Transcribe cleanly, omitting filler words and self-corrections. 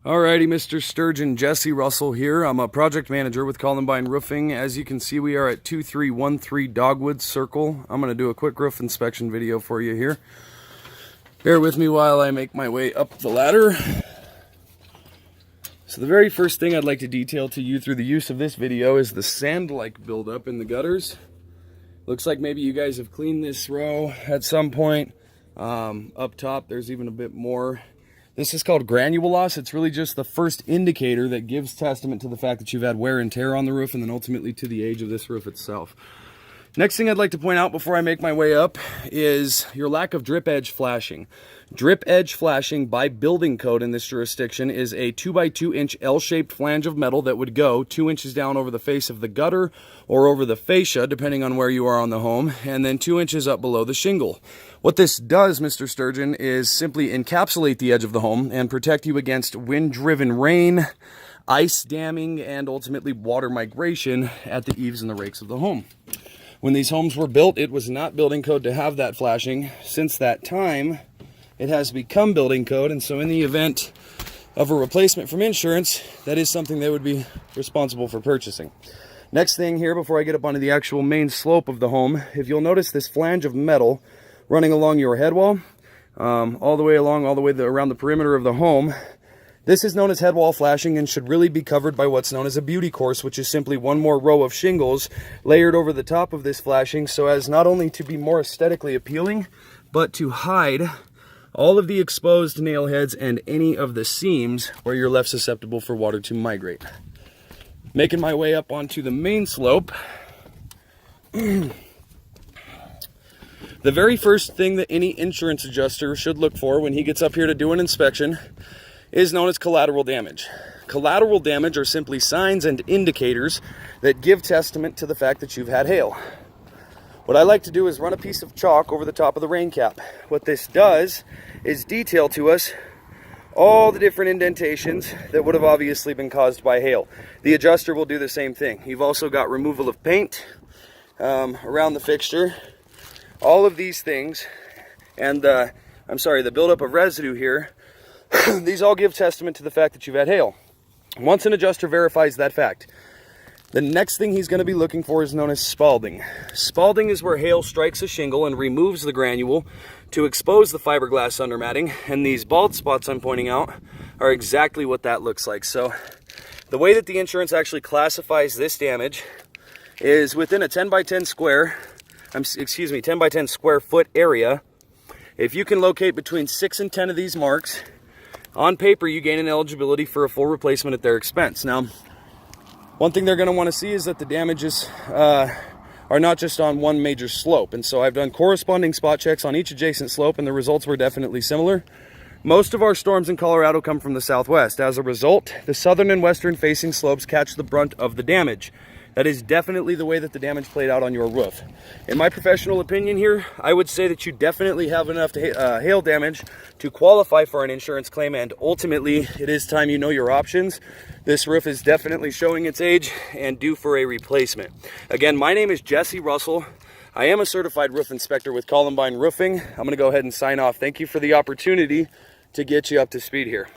Alrighty, Mr. Sturgeon, Jesse Russell here. I'm a project manager with Columbine Roofing. As you can see, we are at 2313 Dogwood Circle. I'm going to do a quick roof inspection video for you here. Bear with me while I make my way up the ladder. So the very first thing I'd like to detail to you through the use of this video is the sand-like buildup in the gutters. Looks like maybe you guys have cleaned this row at some point. Up top, there's even a bit more. This is called granule loss. It's really just the first indicator that gives testament to the fact that you've had wear and tear on the roof, and then ultimately to the age of this roof itself. Next thing I'd like to point out before I make my way up is your lack of drip edge flashing. Drip edge flashing by building code in this jurisdiction is a 2x2 inch L-shaped flange of metal that would go 2 inches down over the face of the gutter or over the fascia, depending on where you are on the home, and then 2 inches up below the shingle. What this does, Mr. Sturgeon, is simply encapsulate the edge of the home and protect you against wind-driven rain, ice damming, and ultimately water migration at the eaves and the rakes of the home. When these homes were built, it was not building code to have that flashing. Since that time, it has become building code, and so in the event of a replacement from insurance, that is something they would be responsible for purchasing. Next thing here, before I get up onto the actual main slope of the home, if you'll notice this flange of metal running along your head wall, all the way around the perimeter of the home, this is known as head wall flashing and should really be covered by what's known as a beauty course, which is simply one more row of shingles layered over the top of this flashing so as not only to be more aesthetically appealing, but to hide all of the exposed nail heads and any of the seams where you're left susceptible for water to migrate. Making my way up onto the main slope. The very first thing that any insurance adjuster should look for when he gets up here to do an inspection is known as collateral damage. Collateral damage are simply signs and indicators that give testament to the fact that you've had hail. What I like to do is run a piece of chalk over the top of the rain cap. What this does is detail to us all the different indentations that would have obviously been caused by hail. The adjuster will do the same thing. You've also got removal of paint around the fixture. All of these things, and the buildup of residue here, these all give testament to the fact that you've had hail. Once an adjuster verifies that fact, the next thing he's going to be looking for is known as spalding. Spalding is where hail strikes a shingle and removes the granule to expose the fiberglass undermatting, and these bald spots I'm pointing out are exactly what that looks like. So the way that the insurance actually classifies this damage is within a 10 by 10 square foot area. If you can locate between 6 and 10 of these marks, on paper you gain an eligibility for a full replacement at their expense. Now, one thing they're going to want to see is that the damages are not just on one major slope, and so I've done corresponding spot checks on each adjacent slope, and the results were definitely similar. Most of our storms in Colorado come from the southwest. As a result, the southern and western facing slopes catch the brunt of the damage. That is definitely the way that the damage played out on your roof. In my professional opinion here, I would say that you definitely have enough hail damage to qualify for an insurance claim, and ultimately, it is time you know your options. This roof is definitely showing its age and due for a replacement. Again, my name is Jesse Russell. I am a certified roof inspector with Columbine Roofing. I'm gonna go ahead and sign off. Thank you for the opportunity to get you up to speed here.